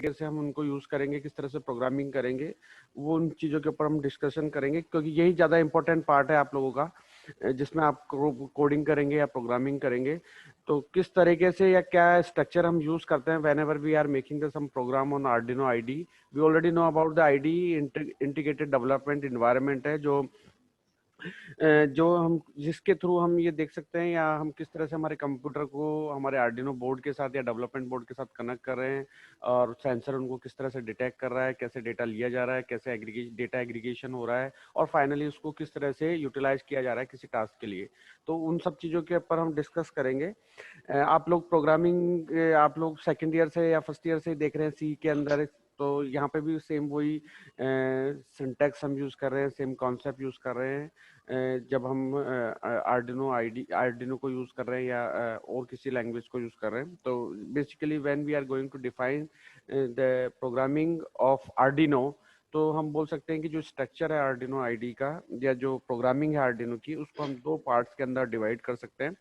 तरीके से हम उनको यूज करेंगे, किस तरह से प्रोग्रामिंग करेंगे, वो उन चीजों के ऊपर हम डिस्कशन करेंगे, क्योंकि यही ज्यादा इंपॉर्टेंट पार्ट है आप लोगों का, जिसमें आप कोडिंग करेंगे या प्रोग्रामिंग करेंगे। तो किस तरीके से या क्या स्ट्रक्चर हम यूज करते हैं whenever we are making the some program on Arduino IDE. We already know about the IDE, integrated development environment है, जो हम जिसके थ्रू हम ये देख सकते हैं या हम किस तरह से हमारे कंप्यूटर को हमारे आर्डिनो बोर्ड के साथ या डेवलपमेंट बोर्ड के साथ कनेक्ट कर रहे हैं, और सेंसर उनको किस तरह से डिटेक्ट कर रहा है, कैसे डेटा लिया जा रहा है, कैसे डेटा एग्रीगेशन हो रहा है, और फाइनली उसको किस तरह से यूटिलाइज किया जा रहा है किसी टास्क के लिए। तो उन सब चीज़ों के ऊपर हम डिस्कस करेंगे। आप लोग प्रोग्रामिंग आप लोग सेकेंड ईयर से या फर्स्ट ईयर से देख रहे हैं सी के अंदर, तो यहाँ पे भी सेम वही सिंटैक्स हम यूज़ कर रहे हैं, सेम कॉन्सेप्ट यूज़ कर रहे हैं। जब हम आर्डिनो को यूज़ कर रहे हैं या और किसी लैंग्वेज को यूज़ कर रहे हैं, तो basically when we are going to define the programming of Arduino, तो हम बोल सकते हैं कि जो स्ट्रक्चर है आर्डिनो आईडी का या जो प्रोग्रामिंग है आर्डिनो की, उसको हम दो पार्ट्स के अंदर डिवाइड कर सकते हैं।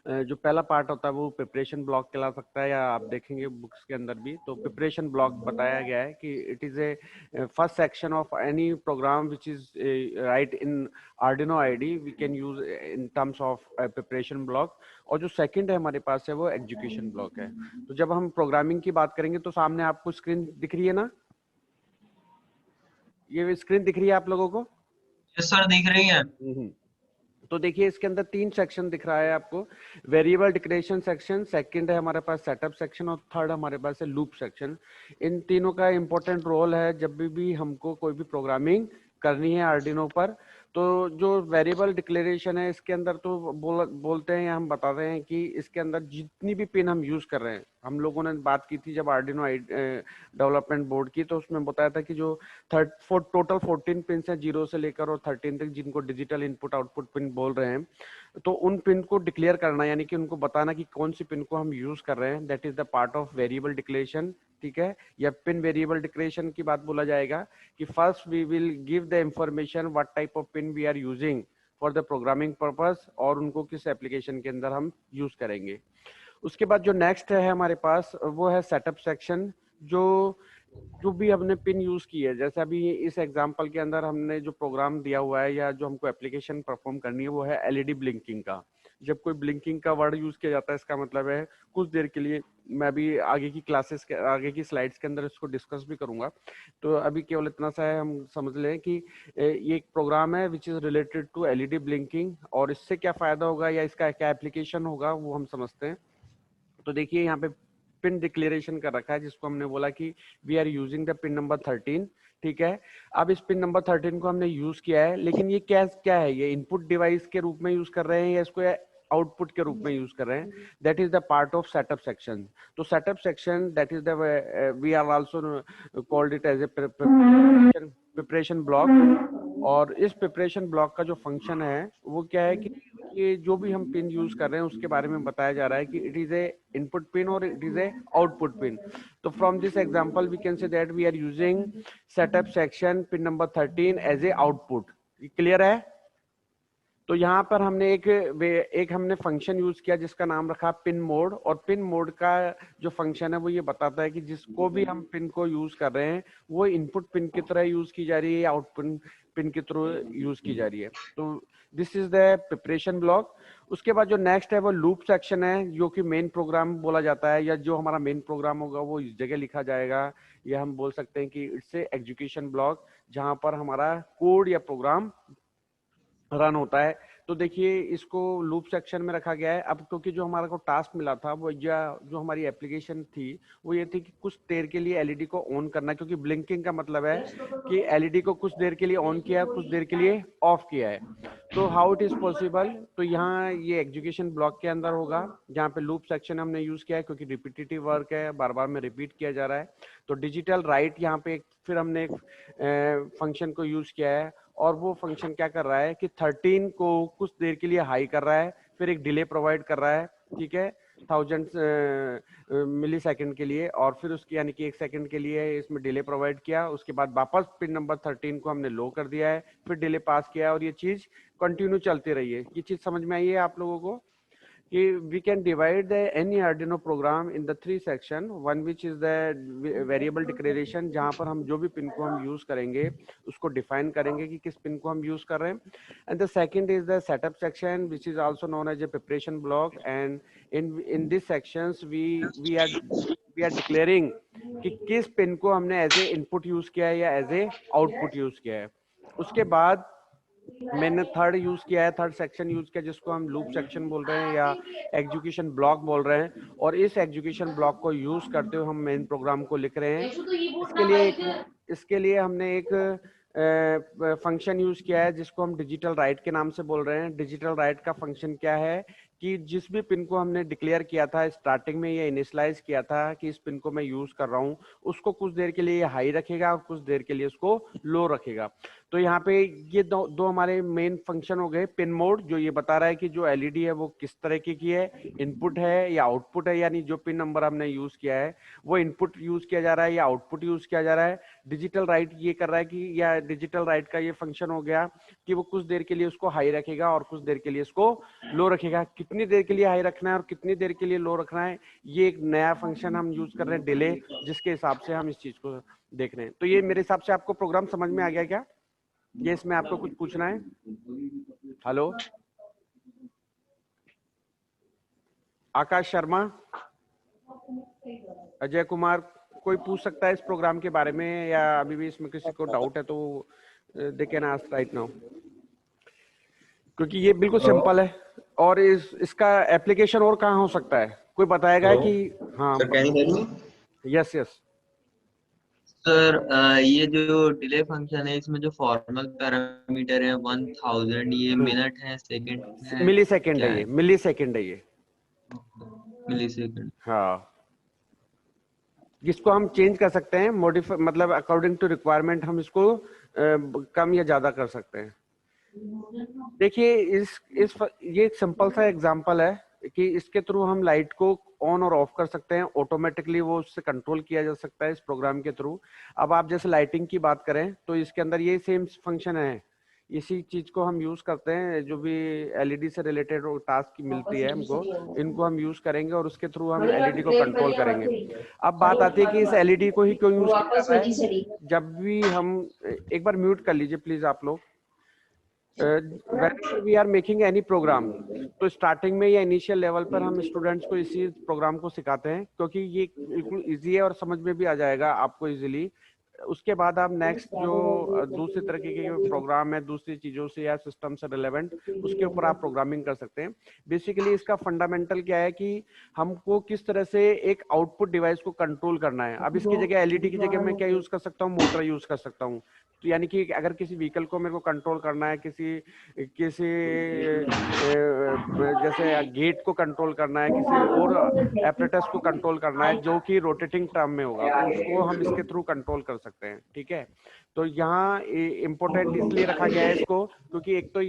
जो पहला पार्ट होता है वो प्रिपरेशन ब्लॉक कहला सकता है, या आप देखेंगे बुक्स के अंदर भी तो प्रिपरेशन ब्लॉक बताया गया है कि it is a first section of any program which is write in Arduino IDE we can use in terms of preparation block. और जो सेकंड है हमारे पास है वो एग्जीक्यूशन ब्लॉक है। तो जब हम प्रोग्रामिंग की बात करेंगे तो सामने आपको स्क्रीन दिख रही है ना, ये स्क्रीन दिख रही है आप लोगों को? यस सर, दिख रही है। तो देखिए इसके अंदर तीन सेक्शन दिख रहा है आपको। वेरिएबल डिक्लेरेशन सेक्शन, सेकंड है हमारे पास सेटअप सेक्शन, और थर्ड हमारे पास है लूप सेक्शन। इन तीनों का इंपॉर्टेंट रोल है जब भी हमको कोई भी प्रोग्रामिंग करनी है आर्डिनो पर। तो जो वेरिएबल डिक्लेरेशन है इसके अंदर तो बोलते हैं या हम बताते हैं कि इसके अंदर जितनी भी पिन हम यूज कर रहे हैं, हम लोगों ने बात की थी जब आर्डिनो डेवलपमेंट बोर्ड की, तो उसमें बताया था कि जो टोटल 14 पिन है 0 से लेकर और 13 तक, जिनको डिजिटल इनपुट आउटपुट पिन बोल रहे हैं, तो उन पिन को डिक्लेयर करना यानी कि उनको बताना कि कौन सी पिन को हम यूज कर रहे हैं, that is the part of variable declaration. ठीक है, या पिन वेरिएबल डिक्लेरेशन की बात बोला जाएगा कि first we will give the information what type of pin we are using for the programming purpose, और उनको किस एप्लीकेशन के अंदर हम यूज करेंगे। उसके बाद जो नेक्स्ट है हमारे पास वो है सेटअप सेक्शन। जो भी हमने पिन यूज की है, जैसे अभी इस एग्जांपल के अंदर हमने जो प्रोग्राम दिया हुआ है या जो हमको एप्लीकेशन परफॉर्म करनी है वो है एलईडी ब्लिंकिंग का। जब कोई ब्लिंकिंग का वर्ड यूज किया जाता है इसका मतलब है कुछ देर के लिए, मैं अभी आगे की क्लासेस के आगे की स्लाइड्स के अंदर इसको डिस्कस भी करूंगा, तो अभी केवल इतना सा है हम समझ लें कि ये एक प्रोग्राम है which is related to LED blinking, और इससे क्या फायदा होगा या इसका क्या एप्लीकेशन होगा वो हम समझते हैं। तो देखिए यहाँ पे पिन डिक्लेरेशन कर रखा है जिसको हमने बोला कि we are using the pin number 13। ठीक है, अब इस पिन नंबर 13 को हमने यूज किया है, लेकिन ये क्या क्या है, ये इनपुट डिवाइस के रूप में यूज कर रहे हैं या इसको आउटपुट के रूप में यूज कर रहे हैं, that is the part of setup section. तो setup section that is the we are also called it as a preparation block. और इस प्रिपरेशन ब्लॉक का जो फंक्शन है वो क्या है कि ये जो भी हम पिन यूज कर रहे हैं उसके बारे में बताया जा रहा है कि it is a input pin और it is a output pin. तो from this example we can say that we are using setup section pin number 13 as a output. Clear है? तो यहाँ पर हमने एक हमने फंक्शन यूज किया जिसका नाम रखा पिन मोड, और पिन मोड का जो फंक्शन है वो ये बताता है कि जिसको भी हम पिन को यूज कर रहे हैं वो इनपुट पिन की तरह यूज की जा रही है या आउटपुट पिन की तरह यूज की जा रही है। तो this is the preparation block. उसके बाद जो नेक्स्ट है वो लूप सेक्शन है, जो कि मेन प्रोग्राम बोला जाता है, या जो हमारा मेन प्रोग्राम होगा वो इस जगह लिखा जाएगा, या हम बोल सकते हैं कि इट्स ए एग्जीक्यूशन ब्लॉक, जहां पर हमारा कोड या प्रोग्राम रन होता है। तो देखिए इसको लूप सेक्शन में रखा गया है। अब क्योंकि जो हमारा को टास्क मिला था वो या जो हमारी एप्लीकेशन थी वो ये थी कि कुछ देर के लिए एलईडी को ऑन करना, क्योंकि ब्लिंकिंग का मतलब है कि एलईडी को कुछ देर के लिए ऑन किया, कुछ देर के लिए ऑफ किया है। तो हाउ इट इज पॉसिबल, तो यहाँ ये एग्जीक्यूशन ब्लॉक के अंदर होगा जहाँ पे लूप सेक्शन हमने यूज किया है, क्योंकि रिपीटेटिव वर्क है, बार बार में रिपीट किया जा रहा है। तो डिजिटल राइट यहाँ पे फिर हमने एक फंक्शन को यूज किया है, और वो फंक्शन क्या कर रहा है कि 13 को कुछ देर के लिए हाई कर रहा है, फिर एक डिले प्रोवाइड कर रहा है। ठीक है, 1000 मिली सेकेंड के लिए, और फिर उसकी यानी कि 1 सेकंड के लिए इसमें डिले प्रोवाइड किया। उसके बाद वापस पिन नंबर 13 को हमने लो कर दिया है, फिर डिले पास किया, और ये चीज कंटिन्यू चलती रही है। ये चीज समझ में आई है आप लोगों को? we can divide any Arduino program in the 3 section. One which is the variable declaration, जहाँ पर हम जो भी पिन को हम यूज करेंगे उसको डिफाइन करेंगे कि किस पिन को हम यूज कर रहे हैं. And the second is the setup section, which is also known as a preparation block. And in these sections we are declaring कि किस पिन को हमने एज ए इनपुट यूज किया है या एज ए आउटपुट यूज किया है. उसके बाद मैंने थर्ड यूज किया है, थर्ड सेक्शन यूज किया जिसको हम लूप सेक्शन बोल रहे हैं या एग्जीक्यूशन ब्लॉक बोल रहे हैं. और इस एग्जीक्यूशन ब्लॉक को यूज करते हुए हम मेन प्रोग्राम को लिख रहे हैं. इसके लिए हमने एक फंक्शन यूज किया है जिसको हम डिजिटल राइट के नाम से बोल रहे हैं. डिजिटल राइट का फंक्शन क्या है कि जिस भी पिन को हमने डिक्लेयर किया था स्टार्टिंग में या इनिशियलाइज किया था कि इस पिन को मैं यूज कर रहा हूं, उसको कुछ देर के लिए हाई रखेगा और कुछ देर के लिए उसको लो रखेगा. तो यहाँ पे ये दो हमारे मेन फंक्शन हो गए. पिन मोड जो ये बता रहा है कि जो एलईडी है वो किस तरीके की है, इनपुट है या आउटपुट है, यानी जो पिन नंबर हमने यूज किया है वो इनपुट यूज किया जा रहा है या आउटपुट यूज किया जा रहा है. डिजिटल राइट ये कर रहा है कि या डिजिटल राइट का ये फंक्शन हो गया कि वो कुछ देर के लिए उसको हाई रखेगा और कुछ देर के लिए इसको लो रखेगा. कितनी देर के लिए हाई रखना है और कितनी देर के लिए लो रखना है, ये एक नया फंक्शन हम यूज कर रहे हैं, डिले, जिसके हिसाब से हम इस चीज को देख रहे हैं. तो ये मेरे हिसाब से आपको प्रोग्राम समझ में आ गया क्या? ये इसमें आपको कुछ पूछना है? हेलो आकाश शर्मा, अजय कुमार, कोई पूछ सकता है इस प्रोग्राम के बारे में या अभी भी इसमें किसी को डाउट है तो they can ask right now, क्योंकि ये बिल्कुल सिंपल है. और इसका एप्लीकेशन और कहाँ हो सकता है? कोई बताएगा कि हाँ? यस यस सर, ये जो डिले फंक्शन है इसमें जो फॉर्मल पैरामीटर है 1000, ये मिनट है, सेकंड है, मिली सेकंड है, ये मिली सेकंड है, ये मिली सेकंड. हाँ, जिसको हम चेंज कर सकते हैं, मॉडिफाई मतलब अकॉर्डिंग टू रिक्वायरमेंट हम इसको कम या ज्यादा कर सकते हैं. देखिए ये एक सिंपल सा एग्जांपल है कि इसके थ्रू हम लाइट को ऑन और ऑफ कर सकते हैं. ऑटोमेटिकली वो उससे कंट्रोल किया जा सकता है इस प्रोग्राम के थ्रू. अब आप जैसे लाइटिंग की बात करें तो इसके अंदर ये सेम फंक्शन है. इसी चीज को हम यूज करते हैं, जो भी एलईडी से रिलेटेड टास्क मिलती है हमको, इनको हम यूज करेंगे और उसके थ्रू हम एलईडी को कंट्रोल करेंगे. अब बात आती है कि इस एलईडी को ही क्यों यूज किया जाता है. जब भी हम, एक बार म्यूट कर लीजिए प्लीज आप लोग. whenever we are making any program, तो स्टार्टिंग में या इनिशियल लेवल पर हम स्टूडेंट्स को इसी प्रोग्राम को सिखाते हैं क्योंकि ये बिल्कुल इजी है और समझ में भी आ जाएगा आपको इजीली. उसके बाद आप नेक्स्ट जो दूसरे तरीके के प्रोग्राम है दूसरी चीजों से या सिस्टम से रिलेवेंट, उसके ऊपर आप प्रोग्रामिंग कर सकते हैं. बेसिकली इसका फंडामेंटल क्या है कि हमको किस तरह से एक आउटपुट डिवाइस को कंट्रोल करना है. अब इसकी जगह एलईडी की जगह मैं क्या यूज कर सकता हूँ, मोटर यूज कर सकता हूँ. तो यानी कि अगर किसी व्हीकल को मेरे को कंट्रोल करना है, किसी किसी जैसे गेट को कंट्रोल करना है, किसी और एपरेटस को कंट्रोल करना है जो कि रोटेटिंग टर्म में होगा, तो उसको हम इसके थ्रू कंट्रोल कर सकते हैं. ठीक है, तो यहाँ इम्पोर्टेंट इसलिए रखा गया है इसको क्योंकि एक तो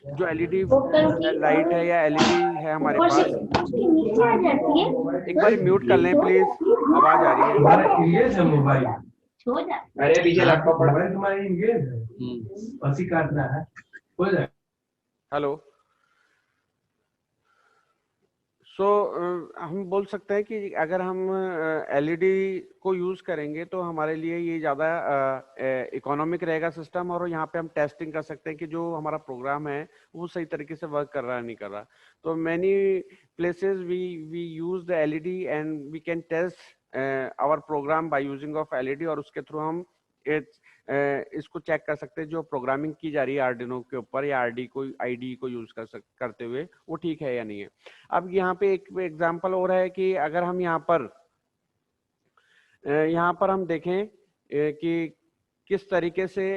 जो एलईडी लाइट है या एलईडी है हमारे पास, एक बार म्यूट कर लें प्लीज, आवाज आ रही है. अरे पीछे लैपटॉप पड़ा है तुम्हारी, इंगेज है, काटना है, हो जाए. हेलो. हम बोल सकते हैं कि अगर हम एलईडी को यूज करेंगे तो हमारे लिए ये ज़्यादा इकोनॉमिक रहेगा सिस्टम, और यहाँ पे हम टेस्टिंग कर सकते हैं कि जो हमारा प्रोग्राम है वो सही तरीके से वर्क कर रहा है नहीं कर रहा. तो many places we use the LED and we can test our program by using of LED, और उसके थ्रू हम इसको चेक कर सकते हैं जो प्रोग्रामिंग की जा रही है आर्डिनो के ऊपर या आईडी को यूज करते हुए वो ठीक है या नहीं है. अब यहाँ पे एक एग्जांपल और है कि अगर हम यहाँ पर हम देखें कि किस तरीके से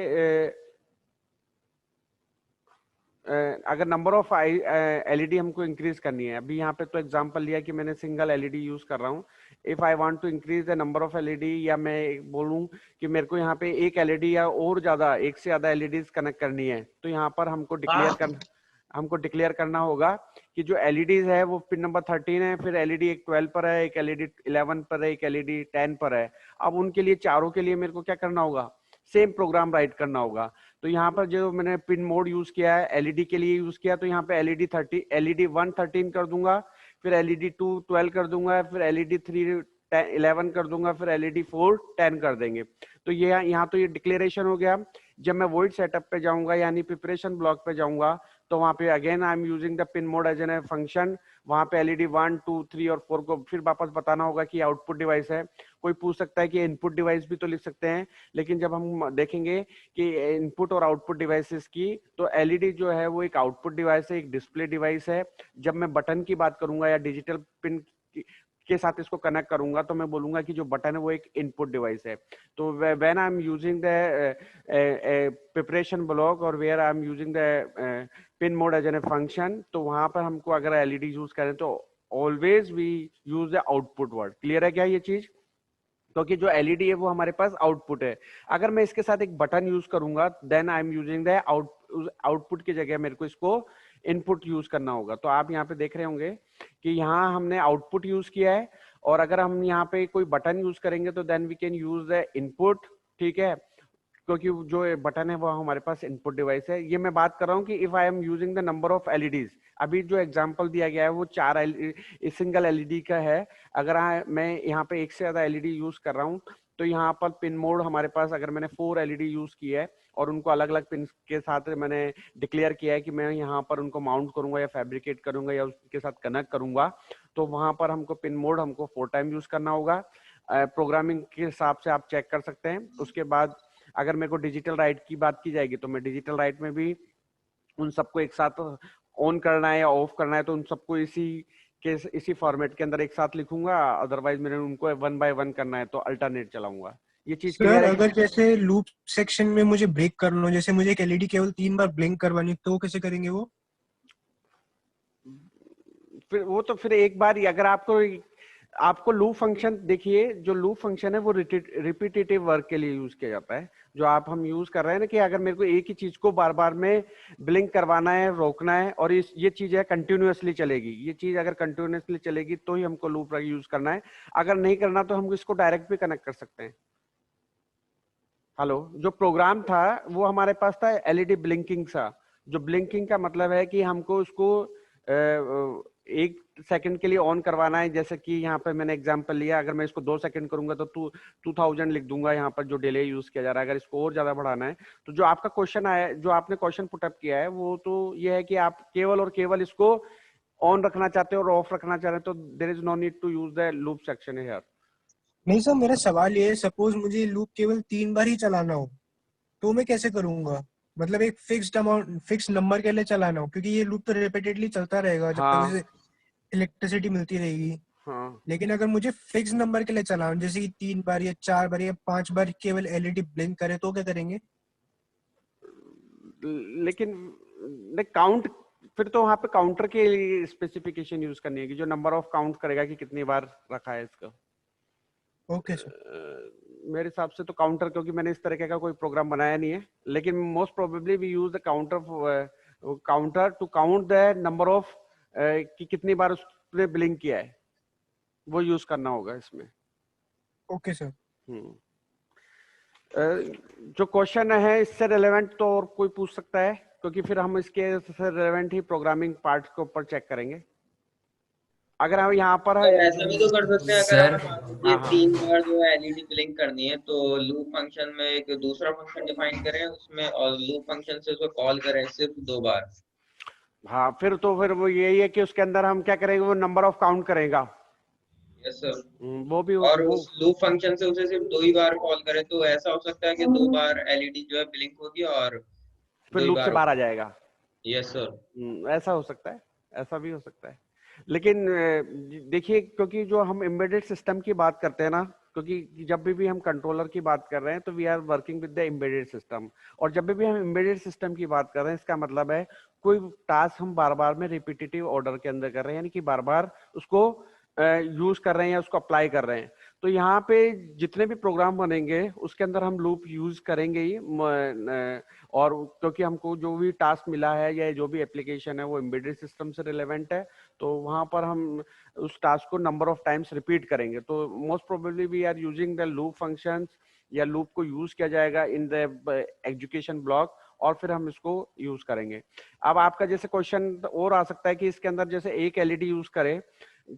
अगर नंबर ऑफ एलईडी हमको इंक्रीज करनी है. अभी यहाँ पे तो एग्जांपल लिया कि मैंने सिंगल एलईडी यूज कर रहा हूँ. If I want to increase the number of LED, या मैं बोलूँ कि मेरे को यहाँ पे एक एलईडी या और ज्यादा, एक से ज्यादा एलईडीज कनेक्ट करनी है, तो यहाँ पर हमको डिक्लेयर करना होगा कि जो एलईडीज है वो पिन नंबर 13 है, फिर एलईडी एक 12 पर है, एक एलईडी 11 पर है, एक एलईडी 10 पर है. अब उनके लिए चारों के लिए मेरे को क्या करना होगा, सेम प्रोग्राम राइट करना होगा। तो यहाँ पर जो मैंने पिन मोड यूज किया है एलईडी के लिए यूज किया, तो यहाँ पे एलईडी 1 13 कर दूंगा, फिर एलईडी 2 12 कर दूंगा, फिर एलईडी 3 11 कर दूंगा, फिर एलईडी 4 10 कर देंगे। तो ये यहाँ तो ये डिक्लेरेशन हो गया। जब मैं वॉइड सेटअप पे जाऊंगा यानी प्रिपरेशन ब्लॉक पे जाऊंगा, तो वहां पे again I am using the pin mode as an function. वहां पे एलईडी 1 2 3 और 4 को फिर वापस बताना होगा कि आउटपुट डिवाइस है। कोई पूछ सकता है कि इनपुट डिवाइस भी तो लिख सकते हैं, लेकिन जब हम देखेंगे कि इनपुट और आउटपुट डिवाइसेस की, तो एलईडी जो है वो एक आउटपुट डिवाइस है, एक डिस्प्ले डिवाइस है। जब मैं बटन की बात करूंगा या डिजिटल पिन के साथ इसको कनेक्ट करूंगा, तो मैं बोलूंगा कि जो बटन है वो एक इनपुट डिवाइस है। तो when I am using the preparation block और where I am using the pin mode as an function, तो वहां पर हमको अगर एलईडी यूज करें तो always we use the output word. Clear है क्या ये चीज? क्योंकि जो एलईडी है वो हमारे पास आउटपुट है। अगर मैं इसके साथ एक बटन यूज करूंगा, then I am using the output की जगह मेरे को इसको इनपुट यूज करना होगा। तो आप यहाँ पे देख रहे होंगे कि यहाँ हमने आउटपुट यूज किया है, और अगर हम यहाँ पे कोई बटन यूज करेंगे तो then we can use the input. ठीक है, क्योंकि जो बटन है वो हमारे पास इनपुट डिवाइस है। ये मैं बात कर रहा हूँ कि if I am using the number of LEDs, अभी जो एग्जांपल दिया गया है वो 4 सिंगल एलईडी का है। अगर मैं यहाँ पे एक से ज्यादा एलईडी यूज कर रहा हूँ, तो यहाँ पर पिन मोड हमारे पास, अगर मैंने 4 एलईडी यूज की है और उनको अलग अलग पिन के साथ मैंने डिक्लेयर किया है कि मैं यहाँ पर उनको माउंट करूंगा या फैब्रिकेट करूंगा या उसके साथ कनेक्ट करूंगा, तो वहां पर हमको पिन मोड हमको 4 टाइम यूज करना होगा। प्रोग्रामिंग के हिसाब से आप चेक कर सकते हैं। उसके बाद अगर मेरे को डिजिटल राइट की बात की जाएगी, तो मैं डिजिटल राइट में भी उन सबको एक साथ ऑन करना है या ऑफ करना है, तो उन सबको इसी फॉर्मेट के अंदर एक साथ लिखूंगा। अदरवाइज मैंने उनको 1 बाय 1 करना है तो अल्टरनेट चलाऊंगा। ये चीज सर अगर जैसे लूप सेक्शन में मुझे ब्रेक करना हो, जैसे मुझे एक एलईडी केवल 3 बार ब्लिंक करवानी, तो कैसे करेंगे वो? फिर वो तो फिर एक बार ही, अगर आपको लूप फंक्शन देखिए, जो लूप फंक्शन है वो रिपीटेटिव वर्क के लिए यूज किया जाता है। जो हम यूज कर रहे हैं ना, कि अगर मेरे को एक ही चीज को बार बार में ब्लिंक करवाना है, रोकना है, और ये चीज है कंटिन्यूअसली चलेगी। ये चीज अगर कंटिन्यूअसली चलेगी तो ही हमको लूप यूज करना है। अगर नहीं करना तो हम इसको डायरेक्ट भी कनेक्ट कर सकते हैं। हेलो, जो प्रोग्राम था वो हमारे पास था एलईडी ब्लिंकिंग सा। जो ब्लिंकिंग का मतलब है कि हमको उसको 1 सेकंड के लिए ऑन करवाना है। जैसे कि यहाँ पे मैंने एग्जांपल लिया, अगर मैं इसको 2 सेकंड करूंगा तो 2000 लिख दूंगा यहाँ पर, जो डिले यूज किया जा रहा है। अगर इसको और ज्यादा बढ़ाना है, तो जो आपका क्वेश्चन आया, जो आपने क्वेश्चन पुटअप किया है, वो तो ये है कि आप केवल और केवल इसको ऑन रखना चाहते हो और ऑफ रखना चाह रहे हैं, तो there is no need to use the loop section here. नहीं सर, मेरा सवाल ये है, सपोज मुझे लूप केवल 3 बार ही चलाना हो, तो मैं कैसे करूंगा? मतलब एक फिक्स्ड अमाउंट, फिक्स नंबर के लिए चलाना हो, क्योंकि ये लूप तो रिपीटेडली चलता रहेगा जब तक इसे इलेक्ट्रिसिटी मिलती रहेगी। हाँ, लेकिन अगर मुझे फिक्स नंबर के लिए चलाना, जैसे कि 3 बार या 4 बार या 5 बार केवल एलईडी ब्लिंक करे, तो क्या करेंगे? लेकिन काउंट, फिर तो वहां पे काउंटर के लिए स्पेसिफिकेशन यूज करनी है कि जो नंबर ऑफ काउंट करेगा कि कितनी बार रखा है इसका। Okay sir. मेरे हिसाब से तो काउंटर, क्योंकि मैंने इस तरीके का कोई प्रोग्राम बनाया नहीं है, लेकिन most probably we use the counter to count the number of कि कितनी बार उसने ब्लिंक किया है, वो यूज करना होगा इसमें। Okay sir. जो क्वेश्चन है इससे रिलेवेंट तो और कोई पूछ सकता है, क्योंकि फिर हम इसके से रिलेवेंट ही प्रोग्रामिंग पार्ट के ऊपर चेक करेंगे। अगर हम यहाँ पर ऐसा भी तो कर सकते हैं, अगर सर ये 3 बार जो है एलईडी ब्लिंक करनी है, तो लूप फंक्शन में एक दूसरा फंक्शन डिफाइन करें उसमें, और लूप फंक्शन से उसको कॉल करें सिर्फ 2 बार। हाँ, फिर वो यही है कि उसके अंदर हम क्या करेंगे, वो नंबर ऑफ काउंट करेगा। Yes sir. वो भी और उस लूप फंक्शन से उसे सिर्फ 2 ही बार कॉल करें, तो ऐसा हो सकता है कि 2 बार एलईडी जो है ब्लिंक होगी और फिर लूप से बाहर आ जाएगा। Yes sir. ऐसा हो सकता है, ऐसा भी हो सकता है। लेकिन देखिए, क्योंकि जो हम एम्बेडेड सिस्टम की बात करते हैं ना, क्योंकि जब भी हम कंट्रोलर की बात कर रहे हैं तो we are working with the embedded system. और जब भी हम एम्बेडेड सिस्टम की बात कर रहे हैं, इसका मतलब है कोई टास्क हम बार बार में रिपीटेटिव ऑर्डर के अंदर कर रहे हैं, यानी कि बार बार उसको यूज कर रहे हैं या उसको अप्लाई कर रहे हैं। तो यहाँ पे जितने भी प्रोग्राम बनेंगे उसके अंदर हम लूप यूज करेंगे ही। और क्योंकि हमको जो भी टास्क मिला है या जो भी एप्लीकेशन है वो एम्बेडेड सिस्टम से रिलेवेंट है, तो वहां पर हम उस टास्क को नंबर ऑफ टाइम्स रिपीट करेंगे। तो most probably we are using the loop functions या लूप को यूज किया जाएगा इन द एजुकेशन ब्लॉक, और फिर हम इसको यूज करेंगे। अब आपका जैसे क्वेश्चन और आ सकता है कि इसके अंदर जैसे एक एलईडी यूज करें,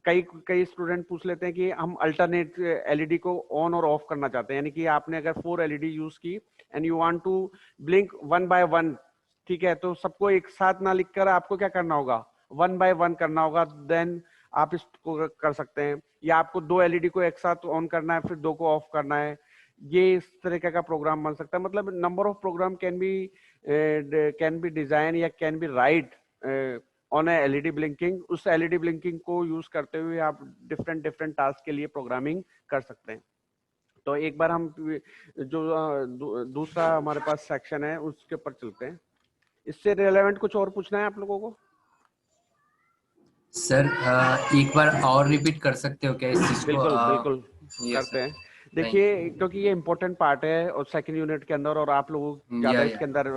कई कई स्टूडेंट पूछ लेते हैं कि हम अल्टरनेट एलईडी को ऑन और ऑफ करना चाहते हैं, यानी कि आपने अगर 4 एलईडी यूज की and you want to blink 1 by 1, ठीक है, तो सबको एक साथ ना लिखकर आपको क्या करना होगा, 1 बाय 1 करना होगा, देन आप इसको कर सकते हैं। या आपको 2 एलईडी को एक साथ ऑन करना है, फिर 2 को ऑफ करना है, ये इस तरीके का प्रोग्राम बन सकता है। मतलब number of program can be design या can be write on a LED blinking. उस एलईडी ब्लिंकिंग को यूज करते हुए आप डिफरेंट डिफरेंट टास्क के लिए प्रोग्रामिंग कर सकते हैं। तो एक बार हम जो दूसरा हमारे पास सेक्शन है उसके ऊपर चलते हैं। इससे रिलेवेंट कुछ और पूछना है आप लोगों को? सर एक बार और रिपीट कर सकते हो क्या इस चीज को? बिल्कुल बिल्कुल yes, करते हैं। देखिए, क्योंकि ये इम्पोर्टेंट पार्ट है और सेकंड यूनिट के अंदर, और आप लोग ज्यादा इसके अंदर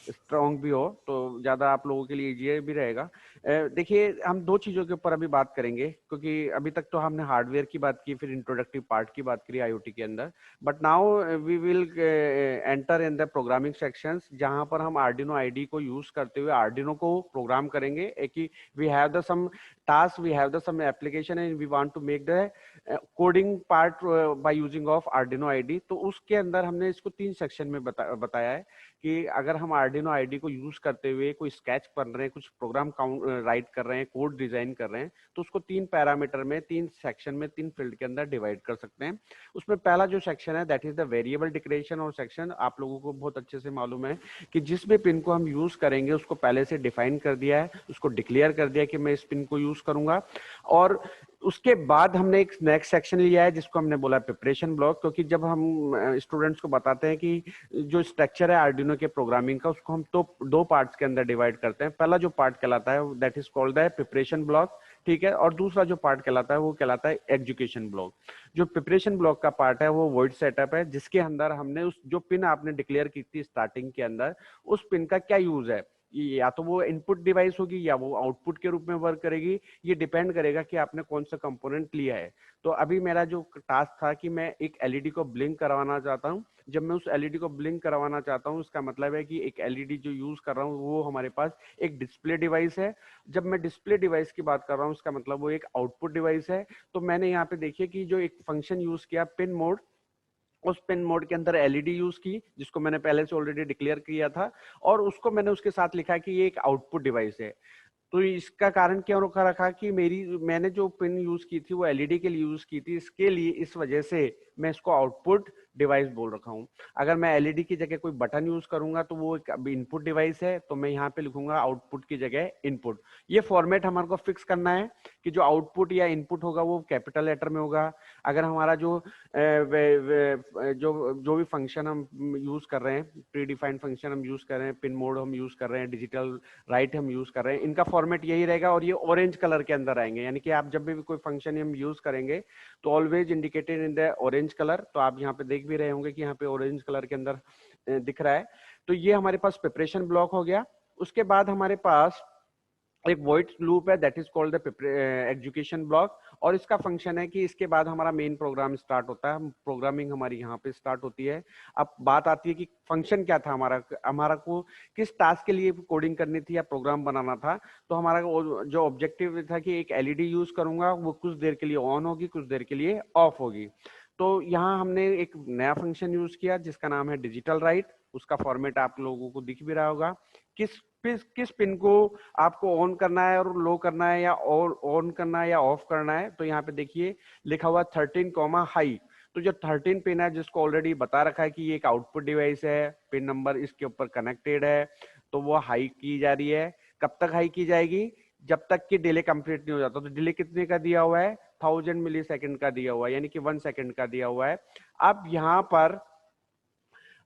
स्ट्रॉन्ग भी हो तो ज्यादा आप लोगों के लिए इजी भी रहेगा। देखिए, हम 2 चीजों के ऊपर अभी बात करेंगे, क्योंकि अभी तक तो हमने हार्डवेयर की बात की, फिर इंट्रोडक्टिव पार्ट की बात करी आईओटी के अंदर, but now we will enter in the programming sections, जहां पर हम आर्डिनो आईडी को यूज करते हुए आर्डिनो को प्रोग्राम करेंगे। कि we have the some task, we have the some application and we want to make the coding part by using of Arduino IDE. तो उसके अंदर हमने इसको 3 सेक्शन में बताया है कि अगर हम आर्डिनो आईडी को यूज करते हुए कोई स्केच कर रहे हैं, कुछ प्रोग्राम राइट कर रहे हैं, कोड डिजाइन कर रहे हैं, तो उसको 3 पैरामीटर में, 3 सेक्शन में, 3 फील्ड के अंदर डिवाइड कर सकते हैं। उसमें पहला जो सेक्शन है that is the variable declaration और सेक्शन। आप लोगों को बहुत अच्छे से मालूम है कि जिस भी पिन को हम यूज करेंगे उसको पहले से डिफाइन कर दिया है, उसको डिक्लेयर कर दिया कि मैं इस पिन को यूज करूंगा। और उसके बाद हमने एक नेक्स्ट सेक्शन लिया है जिसको हमने बोला प्रिपरेशन ब्लॉक, क्योंकि जब हम स्टूडेंट्स को बताते हैं कि जो स्ट्रक्चर है आर्डिनो के प्रोग्रामिंग का, उसको हम तो 2 पार्ट्स के अंदर डिवाइड करते हैं। पहला जो पार्ट कहलाता है that is called the preparation block, ठीक है, और दूसरा जो पार्ट कहलाता है वो कहलाता है एजुकेशन ब्लॉक। जो प्रिपरेशन ब्लॉक का पार्ट है वो वॉइड सेटअप है, जिसके अंदर हमने उस जो पिन आपने डिक्लेयर की थी स्टार्टिंग के अंदर, उस पिन का क्या यूज है, या तो वो इनपुट डिवाइस होगी या वो आउटपुट के रूप में वर्क करेगी, ये डिपेंड करेगा कि आपने कौन सा कंपोनेंट लिया है। तो अभी मेरा जो टास्क था कि मैं एक एलईडी को ब्लिंक करवाना चाहता हूं। जब मैं उस एलईडी को ब्लिंक करवाना चाहता हूं, इसका मतलब है कि एक एलईडी जो यूज कर रहा हूं वो हमारे पास एक डिस्प्ले डिवाइस है। जब मैं डिस्प्ले डिवाइस की बात कर रहा हूं, इसका मतलब वो एक आउटपुट डिवाइस है। तो मैंने यहाँ पे देखिए कि जो एक फंक्शन यूज किया पिन मोड, उस पिन मोड के अंदर एलईडी यूज की, जिसको मैंने पहले से ऑलरेडी डिक्लेयर किया था, और उसको मैंने उसके साथ लिखा कि ये एक आउटपुट डिवाइस है। तो इसका कारण क्या रखा कि मैंने जो पिन यूज की थी वो एलईडी के लिए यूज की थी, इसके लिए इस वजह से मैं इसको आउटपुट डिवाइस बोल रखा हूँ। अगर मैं एलईडी की जगह कोई बटन यूज करूंगा तो वो एक इनपुट डिवाइस है, तो मैं यहाँ पे लिखूंगा आउटपुट की जगह इनपुट। ये फॉर्मेट हमारे को फिक्स करना है कि जो आउटपुट या इनपुट होगा वो कैपिटल लेटर में होगा। अगर हमारा जो भी फंक्शन हम यूज कर रहे हैं, प्री डिफाइंड फंक्शन हम यूज कर रहे हैं, पिन मोड हम यूज कर रहे हैं, डिजिटल राइट हम यूज कर रहे हैं, इनका फॉर्मेट यही रहेगा और ये ऑरेंज कलर के अंदर आएंगे। यानी कि आप जब भी कोई फंक्शन हम यूज करेंगे तो always indicated in the orange colour. तो आप यहाँ पे देख भी रहे होंगे कि यहाँ पे ऑरेंज कलर के अंदर दिख रहा है। तो ये हमारे पास प्रिपरेशन ब्लॉक हो गया। उसके बाद हमारे पास एक वॉइड लूप है that is called the education block, और इसका फंक्शन है कि इसके बाद हमारा मेन प्रोग्राम स्टार्ट होता है, प्रोग्रामिंग हमारी यहाँ पे स्टार्ट होती है। अब बात आती है कि फंक्शन क्या था हमारा को किस टास्क के लिए कोडिंग करनी थी या प्रोग्राम बनाना था। तो हमारा जो ऑब्जेक्टिव था कि एक एलईडी यूज करूंगा, वो कुछ देर के लिए ऑन होगी, कुछ देर के लिए ऑफ होगी। तो यहाँ हमने एक नया फंक्शन यूज किया जिसका नाम है डिजिटल राइट। उसका फॉर्मेट आप लोगों को दिख भी रहा होगा। किस पिन को आपको ऑन करना है और लो करना है, या ऑन करना है या ऑफ करना है। तो यहाँ पे देखिए लिखा हुआ 13, हाई। तो जो 13 पिन है जिसको ऑलरेडी बता रखा है कि ये एक आउटपुट डिवाइस है, पिन नंबर इसके ऊपर कनेक्टेड है, तो वो हाई की जा रही है। कब तक हाई की जाएगी? जब तक कि डिले कंप्लीट नहीं हो जाता। तो डिले कितने का दिया हुआ है? 1000 मिली सेकेंड का दिया हुआ है, यानी कि 1 सेकेंड का दिया हुआ है।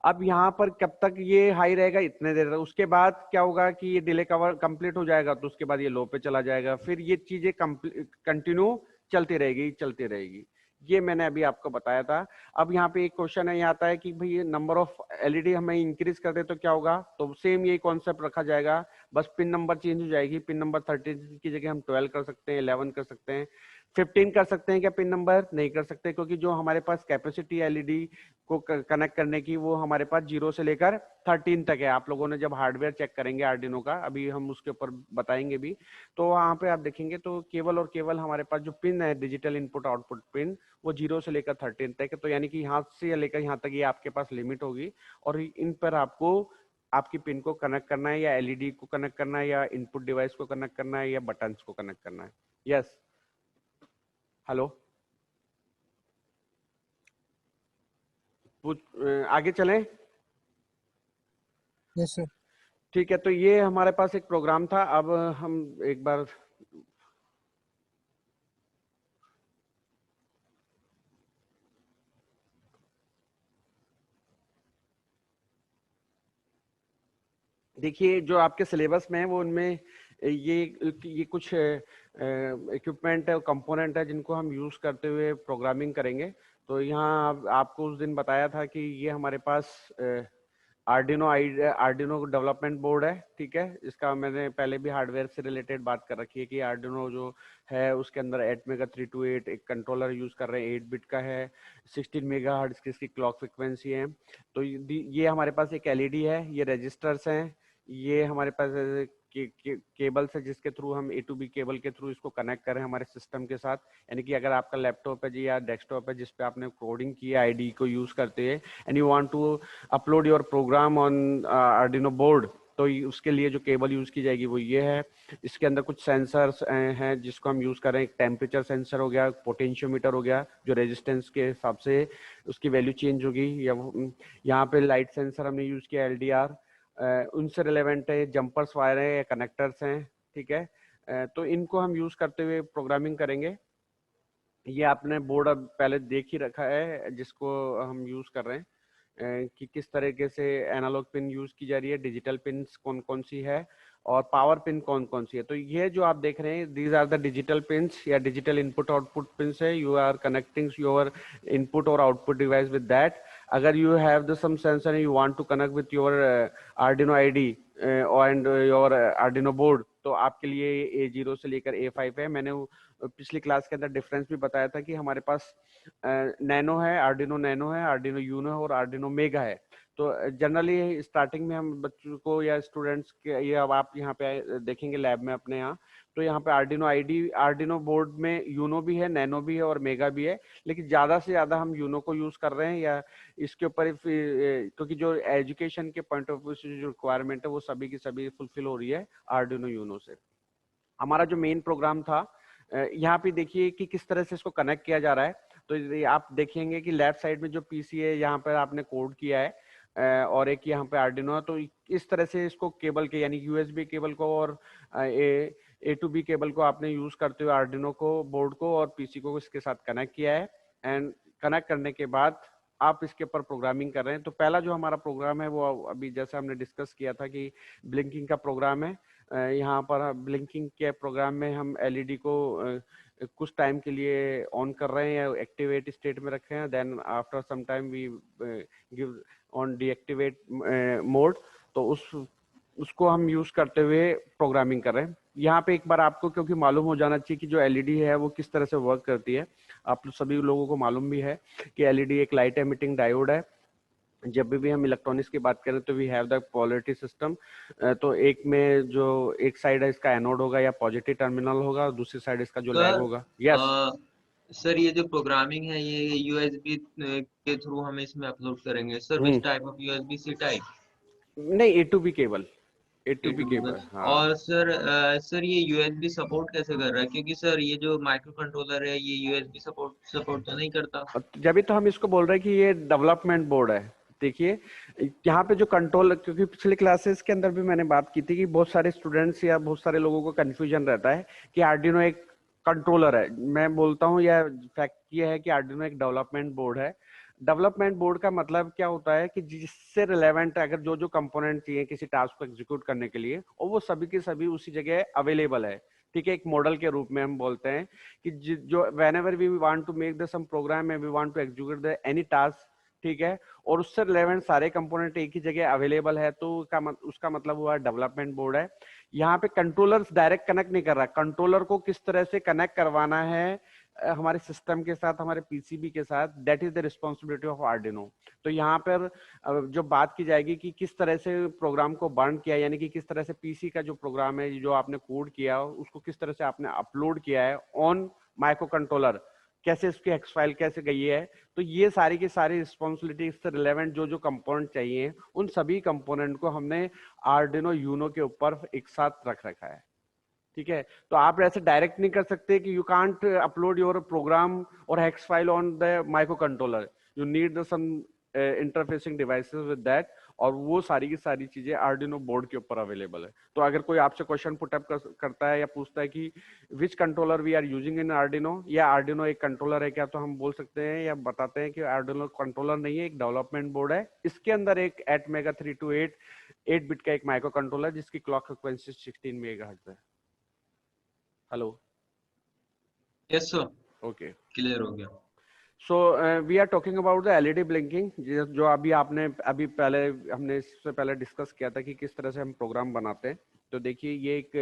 अब यहाँ पर कब तक ये हाई रहेगा? इतने देर तक। उसके बाद क्या होगा कि ये डिले कवर कंप्लीट हो जाएगा, तो उसके बाद ये लो पे चला जाएगा। फिर ये चीजें कंटिन्यू चलती रहेगी। ये मैंने अभी आपको बताया था। अब यहाँ पे एक क्वेश्चन है, ये आता है कि भाई नंबर ऑफ एलईडी हमें इंक्रीज कर दे तो क्या होगा? तो सेम यही कॉन्सेप्ट रखा जाएगा, बस पिन नंबर चेंज हो जाएगी। पिन नंबर 13 की जगह हम 12 कर सकते हैं, 11 कर सकते हैं। 15 कर सकते हैं क्या पिन नंबर? नहीं कर सकते, क्योंकि जो हमारे पास कैपेसिटी एलईडी को कनेक्ट करने की वो हमारे पास 0 से लेकर 13 तक है। आप लोगों ने जब हार्डवेयर चेक करेंगे आर्डिनो का, अभी हम उसके ऊपर बताएंगे भी, तो वहां पे आप देखेंगे तो केवल और केवल हमारे पास जो पिन है डिजिटल इनपुट आउटपुट पिन, वो 0 से लेकर 13 तक है। तो यानी कि यहाँ से लेकर यहाँ तक ये आपके पास लिमिट होगी, और इन पर आपको आपकी पिन को कनेक्ट करना है, या एलईडी को कनेक्ट करना है, या इनपुट डिवाइस को कनेक्ट करना है, या बटन्स को कनेक्ट करना है। यस, हेलो, आगे चलें? Yes sir. ठीक है, तो ये हमारे पास एक प्रोग्राम था। अब हम एक बार देखिए, जो आपके सिलेबस में है वो उनमें ये कुछ इक्विपमेंट है, कंपोनेंट है, जिनको हम यूज करते हुए प्रोग्रामिंग करेंगे। तो यहाँ आपको उस दिन बताया था कि ये हमारे पास आर्डिनो डेवलपमेंट बोर्ड है, ठीक है। इसका मैंने पहले भी हार्डवेयर से रिलेटेड बात कर रखी है कि आर्डिनो जो है उसके अंदर एटमेगा 328 एक कंट्रोलर यूज कर रहे हैं, 8 बिट का है, 16 मेगाहर्ट्ज की इसकी क्लॉक फ्रिक्वेंसी है। तो ये हमारे पास एक एलईडी है, ये रजिस्टर्स हैं, ये हमारे पास केबल्स है जिसके थ्रू हम ए टू बी केबल के थ्रू इसको कनेक्ट करें हमारे सिस्टम के साथ। यानी कि अगर आपका लैपटॉप है जी या डेस्कटॉप है जिस पे आपने कोडिंग की है आईडी को यूज करते हैं, and you want to upload your program on Arduino board, तो उसके लिए जो केबल यूज की जाएगी वो ये है। इसके अंदर कुछ सेंसर्स हैं जिसको हम यूज कर रहे हैं। एक टेम्परेचर सेंसर हो गया, पोटेंशियोमीटर हो गया, जो रेजिस्टेंस के हिसाब से उसकी वैल्यू चेंज होगी, या यहाँ पे लाइट सेंसर हमने यूज किया LDR, उनसे रिलेवेंट है जंपर्स वायर है या कनेक्टर्स हैं, ठीक है। तो इनको हम यूज करते हुए प्रोग्रामिंग करेंगे। ये आपने बोर्ड अब पहले देख ही रखा है जिसको हम यूज कर रहे हैं, कि किस तरीके से एनालॉग पिन यूज की जा रही है, डिजिटल पिन कौन कौन सी है, और पावर पिन कौन कौन सी है। तो ये जो आप देख रहे हैं, these are the digital pins या डिजिटल इनपुट आउटपुट पिन्स है। You are connecting your input और आउटपुट डिवाइस विद दैट। अगर you have the some sensor you want to connect with your Arduino IDE and your Arduino board, तो आपके लिए A0 से लेकर A5 है। मैंने पिछली क्लास के अंदर डिफरेंस भी बताया था कि हमारे पास नैनो है, आर्डिनो नैनो है, आर्डिनो यूनो है और आर्डिनो मेगा है। तो जनरली स्टार्टिंग में हम बच्चों को या स्टूडेंट्स के, ये अब आप यहाँ पे देखेंगे लैब में अपने यहाँ, तो यहाँ पे आर्डिनो बोर्ड में यूनो भी है, नैनो भी है और मेगा भी है, लेकिन ज्यादा से ज्यादा हम यूनो को यूज कर रहे हैं। या इसके ऊपर क्योंकि जो एजुकेशन के पॉइंट ऑफ व्यू से जो रिक्वायरमेंट है वो सभी की सभी फुलफिल हो रही है आर्डिनो यूनो से। हमारा जो मेन प्रोग्राम था, यहाँ पे देखिए कि किस तरह से इसको कनेक्ट किया जा रहा है। तो आप देखेंगे कि लेफ्ट साइड में जो पीसी है यहाँ पर आपने कोड किया है, और एक यहाँ पे आर्डिनो है। तो इस तरह से इसको केबल के यानी यूएसबी केबल को और ए टू बी केबल को आपने यूज करते हुए आर्डिनो को बोर्ड को और पीसी को इसके साथ कनेक्ट किया है। एंड कनेक्ट करने के बाद आप इसके ऊपर प्रोग्रामिंग कर रहे हैं। तो पहला जो हमारा प्रोग्राम है वो अभी जैसे हमने डिस्कस किया था कि ब्लिंकिंग का प्रोग्राम है। यहाँ पर ब्लिंकिंग के प्रोग्राम में हम एलईडी को कुछ टाइम के लिए ऑन कर रहे हैं या एक्टिवेट स्टेट में रखे हैं, then after some time we give on deactivate mode. तो उसको हम यूज करते हुए प्रोग्रामिंग कर रहे हैं। यहाँ पे एक बार आपको क्योंकि मालूम हो जाना चाहिए कि जो एलईडी है वो किस तरह से वर्क करती है। आप सभी लोगों को मालूम भी है कि एलईडी एक लाइट एमिटिंग डायोड है। जब भी हम इलेक्ट्रॉनिक्स की बात करें तो we have the polarity system. तो एक में जो एक साइड है इसका एनोड होगा या पॉजिटिव टर्मिनल होगा, दूसरी साइड इसका जो लैग होगा। यस सर, ये जो प्रोग्रामिंग है ये यूएसबी के थ्रू हम इसमें अपलोड करेंगे sir? Which type of USB C type? नहीं, A to B cable, A2B cable. हाँ। और सर ये यूएसबी सपोर्ट कैसे कर रहा है? क्योंकि सर ये जो माइक्रो कंट्रोलर है ये यूएसबी सपोर्ट तो नहीं करता। जब भी तो हम इसको बोल रहे हैं कि ये डेवलपमेंट बोर्ड है। देखिए यहाँ पे जो कंट्रोल, क्योंकि पिछले क्लासेस के अंदर भी मैंने बात की थी कि बहुत सारे स्टूडेंट्स या बहुत सारे लोगों को कंफ्यूजन रहता है कि आर्डिनो एक कंट्रोलर है। मैं बोलता हूँ या फैक्ट ये है कि आर्डिनो एक डेवलपमेंट बोर्ड है। डेवलपमेंट बोर्ड का मतलब क्या होता है कि जिससे रिलेवेंट अगर जो जो कंपोनेंट चाहिए किसी टास्क को एग्जीक्यूट करने के लिए, और वो सभी के सभी उसी जगह अवेलेबल है। ठीक है, एक मॉडल के रूप में हम बोलते हैं कि जो whenever we want to make the some program and we want to execute the any task, ठीक है, और उससे रिलेवेंट सारे कंपोनेंट एक ही जगह अवेलेबल है, तो उसका मतलब हुआ डेवलपमेंट बोर्ड है। यहाँ पे कंट्रोलर डायरेक्ट कनेक्ट नहीं कर रहा, कंट्रोलर को किस तरह से कनेक्ट करवाना है हमारे सिस्टम के साथ, हमारे पीसीबी के साथ, that is the responsibility of Arduino. तो यहाँ पर जो बात की जाएगी कि किस तरह से प्रोग्राम को बर्न किया, यानी कि किस तरह से पीसी का जो प्रोग्राम है, जो आपने कोड किया उसको किस तरह से आपने अपलोड किया है ऑन माइक्रो कंट्रोलर, कैसे उसकी हेक्स फाइल कैसे गई है। तो ये सारी की सारी रिस्पॉन्सिबिलिटी से रिलेवेंट जो जो कंपोनेंट चाहिए, उन सभी कंपोनेंट को हमने आर्डिनो यूनो के ऊपर एक साथ रख रखा है। ठीक है, तो आप ऐसे डायरेक्ट नहीं कर सकते कि you can't upload your program और hex file on the microcontroller, you need some interfacing devices with that, और वो सारी की सारी चीजें आर्डिनो बोर्ड के ऊपर अवेलेबल है। तो अगर कोई आपसे क्वेश्चन पुटअप करता है या पूछता है कि which controller we are using in Arduino, या आर्डिनो एक कंट्रोलर है क्या, तो हम बोल सकते हैं या बताते हैं कि आर्डिनो कंट्रोलर नहीं है, एक डेवलपमेंट बोर्ड है। इसके अंदर एक एटमेगा 328 8 बिट का एक माइक्रो कंट्रोलर जिसकी क्लॉक फ्रिक्वेंसी 16 मेगाहर्ट्ज है। Hello, yes sir, okay. Clear हो गया। So we are talking about the LED blinking, जो अभी पहले हमने इससे पहले डिस्कस किया था कि किस तरह से हम प्रोग्राम बनाते हैं। तो देखिए ये एक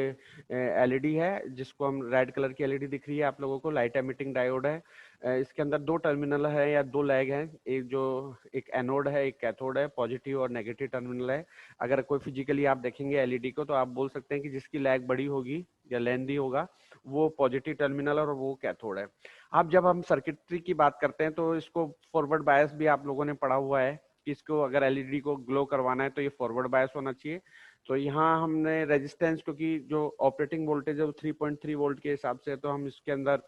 एलईडी है जिसको हम रेड कलर की एलईडी दिख रही है आप लोगों को, लाइट एमिटिंग डायोड है। इसके अंदर दो टर्मिनल है या दो लैग हैं, एक एनोड है एक कैथोड है, पॉजिटिव और नेगेटिव टर्मिनल है। अगर कोई फिजिकली आप देखेंगे एलईडी को तो आप बोल सकते हैं कि जिसकी लैग बड़ी होगी या लेंथी होगा वो पॉजिटिव टर्मिनल और वो कैथोड है। अब जब हम सर्किटरी की बात करते हैं तो इसको फॉरवर्ड बायस भी आप लोगों ने पढ़ा हुआ है कि इसको अगर एलईडी को ग्लो करवाना है तो ये फॉरवर्ड बायस होना चाहिए। तो यहाँ हमने रेजिस्टेंस, क्योंकि जो ऑपरेटिंग वोल्टेज है वो 3.3 वोल्ट के हिसाब से है, तो हम इसके अंदर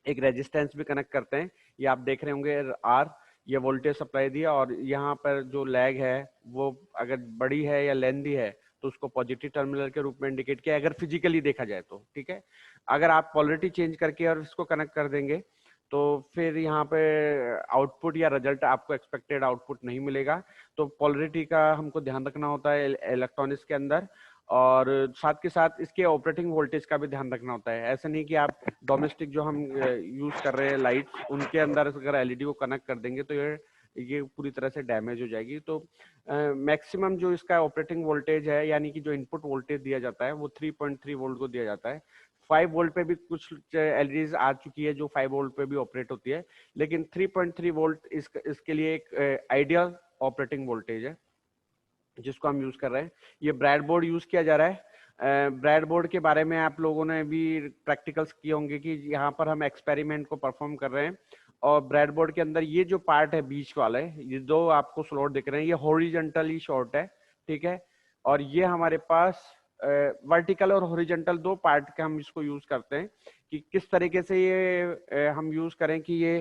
एक रेजिस्टेंस भी कनेक्ट करते हैं। ये आप देख रहे होंगे आर, ये वोल्टेज सप्लाई दिया, और यहाँ पर जो लैग है वो अगर बड़ी है या लेंथी है तो उसको पॉजिटिव टर्मिनल के रूप में इंडिकेट किया अगर फिजिकली देखा जाए तो। ठीक है, अगर आप पोलरिटी चेंज करके और इसको कनेक्ट कर देंगे तो फिर यहाँ पे आउटपुट या रिजल्ट आपको एक्सपेक्टेड आउटपुट नहीं मिलेगा। तो पोलरिटी का हमको ध्यान रखना होता है इलेक्ट्रॉनिक्स के अंदर, और साथ के साथ इसके ऑपरेटिंग वोल्टेज का भी ध्यान रखना होता है। ऐसा नहीं कि आप डोमेस्टिक जो हम यूज कर रहे हैं लाइट्स, उनके अंदर अगर एलईडी को कनेक्ट कर देंगे तो ये पूरी तरह से डैमेज हो जाएगी। तो मैक्सिमम जो इसका ऑपरेटिंग वोल्टेज है, यानी कि जो इनपुट वोल्टेज दिया जाता है वो 3.3 वोल्ट को दिया जाता है। 5 वोल्ट पे भी कुछ एलईडीज आ चुकी है जो 5 वोल्ट पे भी ऑपरेट होती है, लेकिन 3.3 वोल्ट इसके लिए एक आइडियल ऑपरेटिंग वोल्टेज है जिसको हम यूज कर रहे हैं। ये ब्रेडबोर्ड यूज किया जा रहा है। ब्रेडबोर्ड के बारे में आप लोगों ने भी प्रैक्टिकल्स किए होंगे कि यहाँ पर हम एक्सपेरिमेंट को परफॉर्म कर रहे हैं, और ब्रेडबोर्ड के अंदर ये जो पार्ट है बीच वाले, ये दो आपको स्लॉट दिख रहे हैं, ये हॉरिजॉन्टली शॉर्ट है। ठीक है, और ये हमारे पास वर्टिकल और हॉरिजॉन्टल दो पार्ट के हम इसको यूज करते हैं कि किस तरीके से ये हम यूज करें कि ये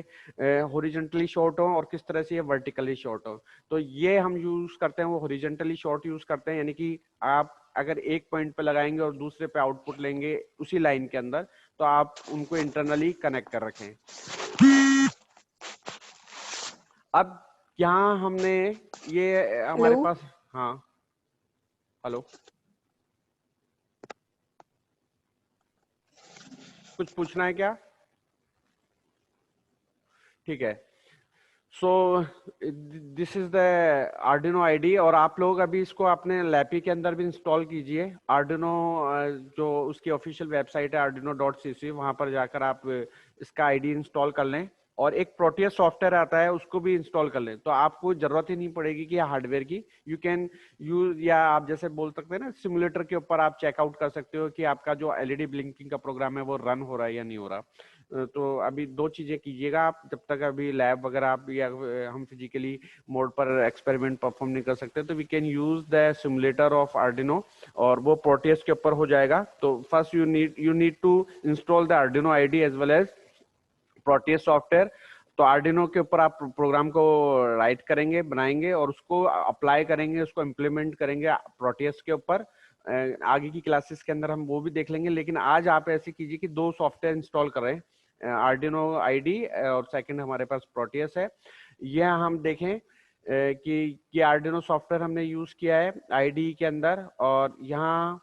हॉरिजॉन्टली शॉर्ट हो और किस तरह से ये वर्टिकली शॉर्ट हो। तो ये हम यूज करते हैं वो हॉरिजॉन्टली शॉर्ट यूज करते हैं, यानी कि आप अगर एक पॉइंट पे लगाएंगे और दूसरे पे आउटपुट लेंगे उसी लाइन के अंदर, तो आप उनको इंटरनली कनेक्ट कर रखें। अब यहाँ हमने ये हमारे हेलो? पास, हाँ हेलो, कुछ पूछना है क्या? ठीक है, so this is the Arduino ID, और आप लोग अभी इसको अपने लैपी के अंदर भी इंस्टॉल कीजिए। आर्डिनो जो उसकी ऑफिशियल वेबसाइट है arduino.cc, वहां पर जाकर आप इसका आईडी इंस्टॉल कर लें, और एक प्रोटियस सॉफ्टवेयर आता है उसको भी इंस्टॉल कर लें। तो आपको जरूरत ही नहीं पड़ेगी कि हार्डवेयर की, यू कैन यूज, या आप जैसे बोल सकते हैं ना सिमुलेटर के ऊपर आप चेकआउट कर सकते हो कि आपका जो एलईडी ब्लिंकिंग का प्रोग्राम है वो रन हो रहा है या नहीं हो रहा। तो अभी दो चीजें कीजिएगा आप, जब तक अभी लैब वगैरह आप या हम फिजिकली मोड पर एक्सपेरिमेंट परफॉर्म नहीं कर सकते, तो we can use the simulator of Arduino, और वो प्रोटियस के ऊपर हो जाएगा। तो first you need to install the Arduino IDE as well as Proteus software. तो आर्डिनो के ऊपर आप प्रोग्राम को राइट करेंगे, बनाएंगे, और उसको अप्लाई करेंगे, उसको इम्प्लीमेंट करेंगे प्रोटियस के ऊपर। आगे की क्लासेस के अंदर हम वो भी देख लेंगे, लेकिन आज आप ऐसे कीजिए कि दो सॉफ्टवेयर इंस्टॉल करें, आर्डिनो आईडी और सेकंड हमारे पास प्रोटियस है। यह हम देखें कि आर्डिनो सॉफ्टवेयर हमने यूज किया है आईडी के अंदर, और यहाँ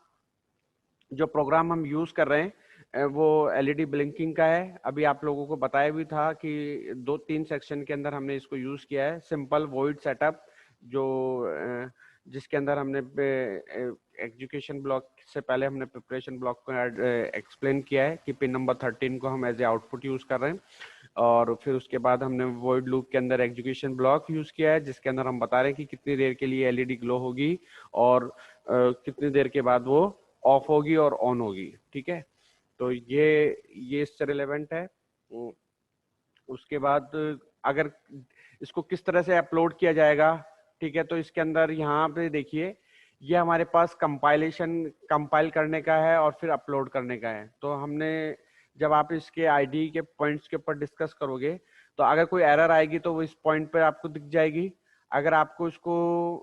जो प्रोग्राम हम यूज कर रहे हैं वो एलईडी ब्लिंकिंग का है। अभी आप लोगों को बताया भी था कि 2-3 सेक्शन के अंदर हमने इसको यूज किया है। सिंपल वॉइड सेटअप, जिसके अंदर हमने एजुकेशन ब्लॉक से पहले हमने प्रिपरेशन ब्लॉक को एक्सप्लेन किया है कि पिन नंबर 13 को हम एज ए आउटपुट यूज कर रहे हैं, और फिर उसके बाद हमने वॉइड लूप के अंदर एजुकेशन ब्लॉक यूज किया है, जिसके अंदर हम बता रहे हैं कि कितनी देर के लिए एलईडी ग्लो होगी और कितनी देर के बाद वो ऑफ होगी और ऑन होगी। ठीक है, तो ये इससे रिलेवेंट है। उसके बाद अगर इसको किस तरह से अपलोड किया जाएगा, ठीक है, तो इसके अंदर यहाँ पे देखिए ये हमारे पास कंपाइल करने का है और फिर अपलोड करने का है। तो हमने जब आप इसके आईडी के पॉइंट्स के ऊपर डिस्कस करोगे तो अगर कोई एरर आएगी तो वो इस पॉइंट पे आपको दिख जाएगी। अगर आपको इसको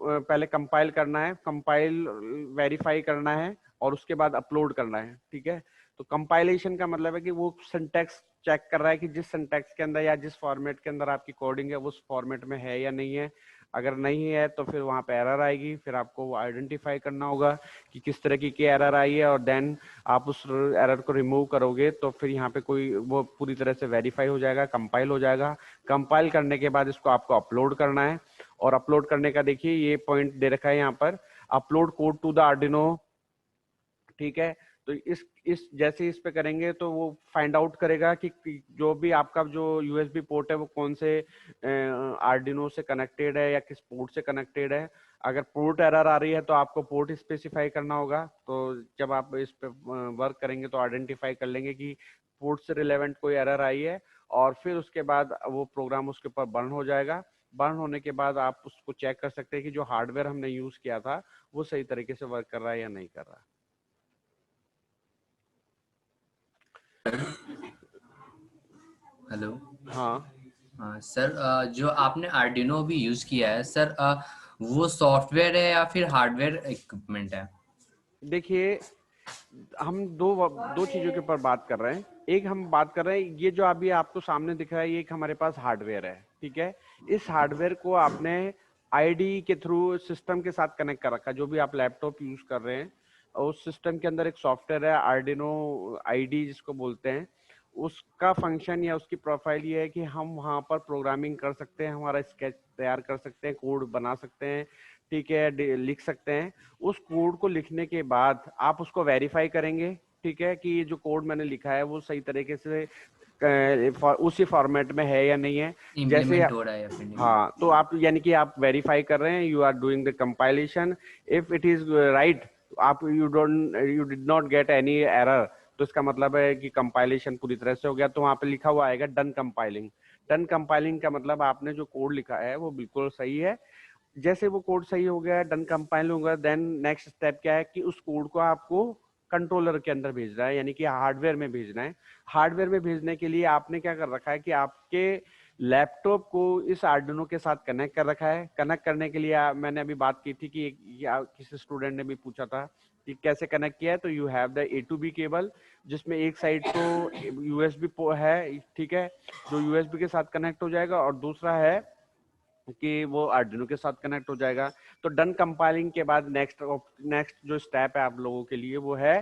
पहले कंपाइल करना है, कंपाइल वेरीफाई करना है और उसके बाद अपलोड करना है। ठीक है, तो कंपाइलेशन का मतलब है कि वो सिंटैक्स चेक कर रहा है कि जिस सिंटैक्स के अंदर या जिस फॉर्मेट के अंदर आपकी कोडिंग है वो उस फॉर्मेट में है या नहीं है। अगर नहीं है तो फिर वहाँ पे एरर आएगी, फिर आपको वो आइडेंटिफाई करना होगा कि किस तरह की एरर आई है और देन आप उस एरर को रिमूव करोगे तो फिर यहाँ पे कोई वो पूरी तरह से वेरीफाई हो जाएगा, कंपाइल हो जाएगा। कंपाइल करने के बाद इसको आपको अपलोड करना है, और अपलोड करने का देखिए ये पॉइंट दे रखा है यहाँ पर, upload code to the Arduino. ठीक है, तो इस जैसे इस पे करेंगे तो वो फाइंड आउट करेगा कि जो भी आपका जो यूएसबी पोर्ट है वो कौन से आर्डिनो से कनेक्टेड है या किस पोर्ट से कनेक्टेड है। अगर पोर्ट एरर आ रही है तो आपको पोर्ट स्पेसिफाई करना होगा। तो जब आप इस पे वर्क करेंगे तो आइडेंटिफाई कर लेंगे कि पोर्ट से रिलेवेंट कोई एरर आई है, और फिर उसके बाद वो प्रोग्राम उसके ऊपर बर्न हो जाएगा। बर्न होने के बाद आप उसको चेक कर सकते हैं कि जो हार्डवेयर हमने यूज किया था वो सही तरीके से वर्क कर रहा है या नहीं कर रहा। हेलो। हाँ हाँ सर, जो आपने आर्डिनो भी यूज किया है सर, वो सॉफ्टवेयर है या फिर हार्डवेयर इक्विपमेंट है? देखिए, हम दो चीजों के ऊपर बात कर रहे हैं। एक हम बात कर रहे हैं, ये जो अभी आपको सामने दिख रहा है ये एक हमारे पास हार्डवेयर है। ठीक है, इस हार्डवेयर को आपने आईडी के थ्रू सिस्टम के साथ कनेक्ट कर रखा है। जो भी आप लैपटॉप यूज कर रहे हैं उस सिस्टम के अंदर एक सॉफ्टवेयर है आर्डिनो आईडी जिसको बोलते हैं। उसका फंक्शन या उसकी प्रोफाइल ये है कि हम वहाँ पर प्रोग्रामिंग कर सकते हैं, हमारा स्केच तैयार कर सकते हैं, कोड बना सकते हैं। ठीक है, लिख सकते हैं। उस कोड को लिखने के बाद आप उसको वेरीफाई करेंगे, ठीक है, कि ये जो कोड मैंने लिखा है वो सही तरीके से उसी फॉर्मेट में है या नहीं है। जैसे इम्प्लीमेंट हो रहा है या फिर नहीं? हाँ, तो आप यानी कि आप वेरीफाई कर रहे हैं, you are doing the compilation. If it is right, आप you did not get any error, तो इसका मतलब है कि कंपाइलेशन पूरी तरह से हो गया। तो वहाँ पे लिखा हुआ आएगा डन कंपाइलिंग। डन कंपाइलिंग का मतलब आपने जो कोड लिखा है वो बिल्कुल सही है। जैसे वो कोड सही हो गया, डन कंपाइल हो गया, देन नेक्स्ट स्टेप क्या है कि उस कोड को आपको कंट्रोलर के अंदर भेजना है, यानी कि हार्डवेयर में भेजना है। हार्डवेयर में भेजने के लिए आपने क्या कर रखा है कि आपके लैपटॉप को इस आर्डिनो के साथ कनेक्ट कर रखा है। कनेक्ट करने के लिए मैंने अभी बात की थी कि किसी स्टूडेंट ने भी पूछा था कि कैसे कनेक्ट किया है। तो you have the A2B cable, जिसमें एक साइड तो यूएसबी है, ठीक है, जो यूएसबी के साथ कनेक्ट हो जाएगा, और दूसरा है कि वो आर्डिनो के साथ कनेक्ट हो जाएगा। तो डन कंपाइलिंग के बाद नेक्स्ट जो स्टेप है आप लोगों के लिए वो है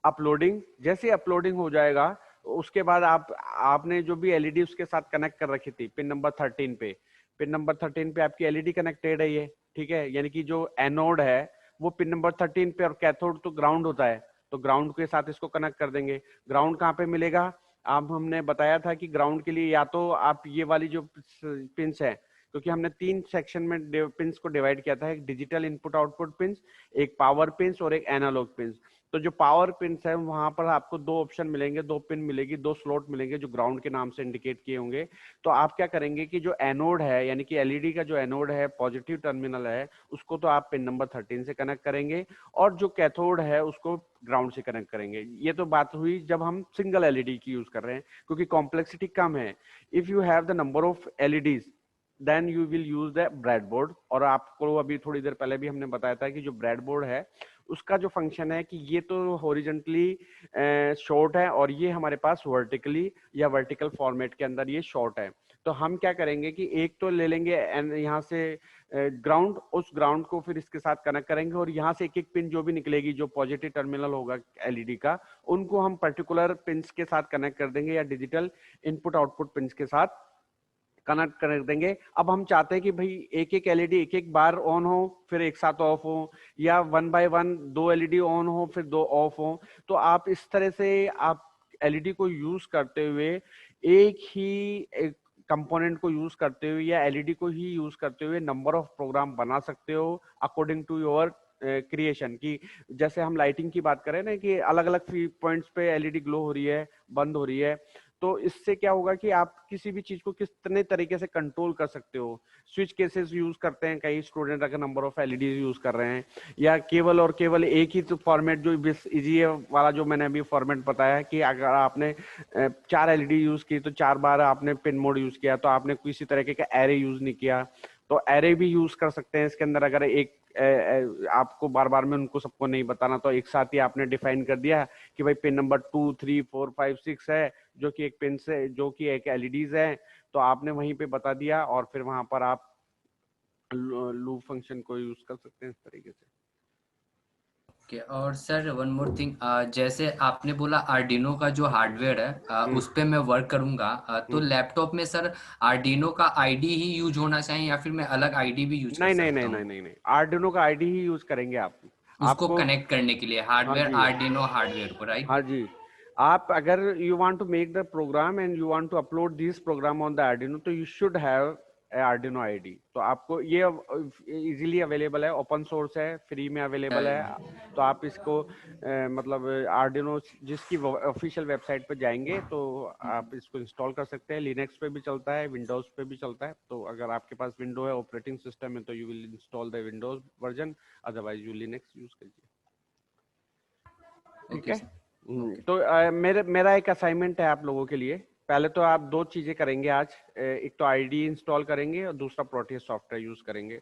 अपलोडिंग। जैसे अपलोडिंग हो जाएगा उसके बाद आपने जो भी एलईडी उसके साथ कनेक्ट कर रखी थी पिन नंबर 13 पे, पिन नंबर 13 पे आपकी एलईडी कनेक्टेड है ये, ठीक है, यानी कि जो एनोड है वो पिन नंबर 13 पे और कैथोड तो ग्राउंड होता है, तो ग्राउंड के साथ इसको कनेक्ट कर देंगे। ग्राउंड कहाँ पे मिलेगा? आप हमने बताया था कि ग्राउंड के लिए या तो आप ये वाली जो पिंस है, क्योंकि हमने 3 सेक्शन में पिंस को डिवाइड किया था, एक डिजिटल इनपुट आउटपुट पिंस, एक पावर पिंस और एक एनालॉग पिंस। तो जो पावर पिंस है वहां पर आपको 2 ऑप्शन मिलेंगे, 2 पिन मिलेगी, 2 स्लॉट मिलेंगे जो ग्राउंड के नाम से इंडिकेट किए होंगे। तो आप क्या करेंगे कि जो एनोड है, यानी कि एलईडी का जो एनोड है, पॉजिटिव टर्मिनल है, उसको तो आप पिन नंबर 13 से कनेक्ट करेंगे, और जो कैथोड है उसको ग्राउंड से कनेक्ट करेंगे। ये तो बात हुई जब हम सिंगल एलईडी की यूज कर रहे हैं, क्योंकि कॉम्प्लेक्सिटी कम है। If you have the number of LEDs then you will use the breadboard. और आपको अभी थोड़ी देर पहले भी हमने बताया था कि जो ब्रेडबोर्ड है उसका जो फंक्शन है कि ये तो हॉरिजॉन्टली शॉर्ट है और ये हमारे पास वर्टिकली या वर्टिकल फॉर्मेट के अंदर ये शॉर्ट है। तो हम क्या करेंगे कि एक तो ले लेंगे यहाँ से ग्राउंड, उस ग्राउंड को फिर इसके साथ कनेक्ट करेंगे, और यहाँ से एक एक पिन जो भी निकलेगी जो पॉजिटिव टर्मिनल होगा एलईडी का, उनको हम पर्टिकुलर पिंस के साथ कनेक्ट कर देंगे या डिजिटल इनपुट आउटपुट पिंस के साथ कनेक्ट कर देंगे। अब हम चाहते हैं कि भाई एक एक एलईडी एक एक बार ऑन हो फिर एक साथ ऑफ हो, या 1 बाय 1 2 एलईडी ऑन हो फिर 2 ऑफ हो। तो आप इस तरह से आप एलईडी को यूज करते हुए एक ही कंपोनेंट को यूज करते हुए या एलईडी को ही यूज करते हुए नंबर ऑफ प्रोग्राम बना सकते हो अकॉर्डिंग टू योर क्रिएशन की। जैसे हम लाइटिंग की बात करें ना कि अलग अलग पॉइंट्स पे एलईडी ग्लो हो रही है, बंद हो रही है, तो इससे क्या होगा कि आप किसी भी चीज को कितने तरीके से कंट्रोल कर सकते हो। स्विच केसेस यूज करते हैं कई स्टूडेंट अगर नंबर ऑफ एलईडी यूज कर रहे हैं, या केवल और केवल एक ही फॉर्मेट जो इजी वाला जो मैंने अभी फॉर्मेट बताया कि अगर आपने 4 एलईडी यूज की तो 4 बार आपने पिन मोड यूज किया, तो आपने किसी तरीके का एरे यूज नहीं किया, तो एरे भी यूज कर सकते हैं इसके अंदर। अगर एक आपको बार बार में उनको सबको नहीं बताना, तो एक साथ ही आपने डिफाइन कर दिया कि भाई पिन नंबर 2 3 4 5 6 है जो कि एक पिन से जो कि एक एलईडीज है, तो आपने वहीं पे बता दिया और फिर वहां पर आप लूप फंक्शन को यूज कर सकते हैं इस तरीके से। ओके, और सर वन मोर थिंग, जैसे आपने बोला आर्डिनो का जो हार्डवेयर है उस पे मैं वर्क करूंगा, तो लैपटॉप में सर आर्डिनो का आईडी ही यूज होना चाहिए या फिर मैं अलग आईडी भी यूज कर नहीं नहीं सकता नहीं हूँ नहीं नहीं नहीं, आर्डिनो का आईडी ही यूज करेंगे आप। उसको आपको कनेक्ट करने के लिए हाँ हार्डवेयर जी, आर्डिनो हार्डवेयर को, राइट? हाँ जी। आप अगर you want to make the program and you want to upload this program on the Arduino, तो you should have Arduino IDE. तो आपको ये इजीली अवेलेबल है, ओपन सोर्स है, फ्री में अवेलेबल है। तो आप इसको मतलब आर्डिनो जिसकी ऑफिशियल वेबसाइट पर जाएंगे तो आप इसको इंस्टॉल कर सकते हैं। लिनक्स पे भी चलता है, विंडोज पे भी चलता है। तो अगर आपके पास विंडो है ऑपरेटिंग सिस्टम है तो you will install the Windows version, otherwise you Linux use कीजिए। ठीक है। तो मेरा एक असाइनमेंट है आप लोगों के लिए। पहले तो आप 2 चीजें करेंगे आज, एक तो आईडी इंस्टॉल करेंगे और दूसरा प्रोटियस सॉफ्टवेयर यूज करेंगे।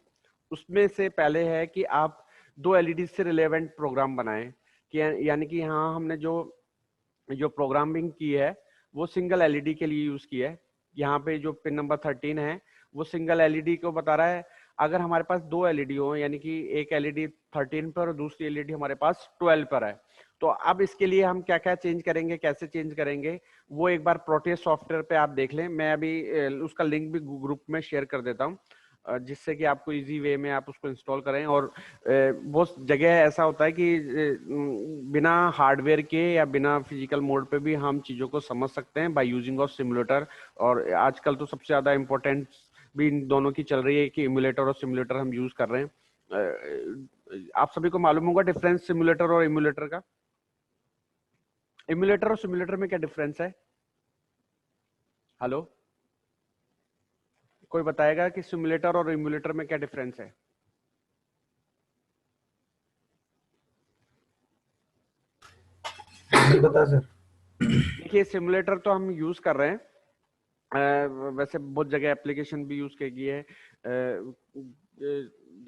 उसमें से पहले है कि आप 2 एलईडी से रिलेवेंट प्रोग्राम बनाएं, कि यानी कि यहाँ हमने जो प्रोग्रामिंग की है वो सिंगल एलईडी के लिए यूज की है। यहाँ पे जो पिन नंबर 13 है वो सिंगल एलईडी को बता रहा है। अगर हमारे पास 2 एलईडी हो, यानी कि एक एलईडी 13 पर और दूसरी एलईडी हमारे पास 12 पर है, तो अब इसके लिए हम क्या क्या चेंज करेंगे, कैसे चेंज करेंगे, वो एक बार प्रोटियस सॉफ्टवेयर पे आप देख लें। मैं अभी उसका लिंक भी ग्रुप में शेयर कर देता हूँ, जिससे कि आपको इजी वे में आप उसको इंस्टॉल करें। और बहुत जगह ऐसा होता है कि बिना हार्डवेयर के या बिना फिजिकल मोड पे भी हम चीज़ों को समझ सकते हैं बाय यूजिंग ऑफ सिमुलेटर। और आजकल तो सबसे ज़्यादा इम्पोर्टेंट भी इन दोनों की चल रही है कि इमुलेटर और सिमुलेटर हम यूज कर रहे हैं। आप सभी को मालूम होगा डिफरेंस सिमुलेटर और इमुलेटर का। इमुलेटर और सिमुलेटर में क्या डिफरेंस है? हेलो, कोई बताएगा कि सिमुलेटर और इमुलेटर में क्या डिफरेंस है? बता सर। देखिए, सिमुलेटर तो हम यूज कर रहे हैं, वैसे बहुत जगह एप्लीकेशन भी यूज की है।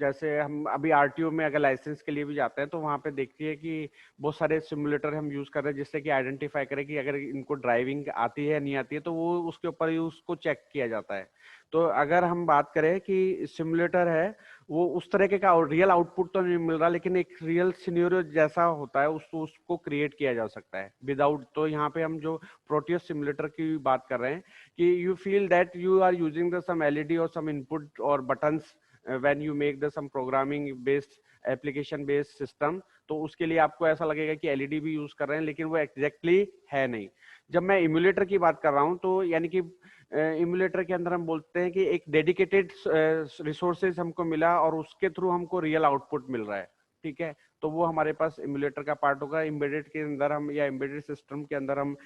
जैसे हम अभी आरटीओ में अगर लाइसेंस के लिए भी जाते हैं तो वहाँ पे देखती है कि बहुत सारे सिमुलेटर हम यूज कर रहे हैं, जिससे कि आइडेंटिफाई करें कि अगर इनको ड्राइविंग आती है नहीं आती है, तो वो उसके ऊपर ही उसको चेक किया जाता है। तो अगर हम बात करें कि सिमुलेटर है, वो उस तरह का रियल आउटपुट तो नहीं मिल रहा, लेकिन एक रियल सिनेरियो जैसा होता है उसको क्रिएट किया जा सकता है विदाउट। तो यहाँ पे हम जो प्रोटियस सिमुलेटर की बात कर रहे हैं कि you feel that you are using the some LED और सम इनपुट और buttons when you make the some programming based application based system, तो उसके लिए आपको ऐसा लगेगा कि एलईडी भी यूज कर रहे हैं, लेकिन वो एग्जैक्टली है नहीं। जब मैं इम्यूलेटर की बात कर रहा हूँ तो यानी कि इम्यूलेटर के अंदर हम बोलते हैं कि एक डेडिकेटेड रिसोर्सेज हमको मिला और उसके थ्रू हमको रियल आउटपुट मिल रहा है। ठीक है, तो वो हमारे पास इम्यूलेटर का पार्ट होगा। एम्बेडेड के अंदर हम या एम्बेडेड सिस्टम के अंदर हम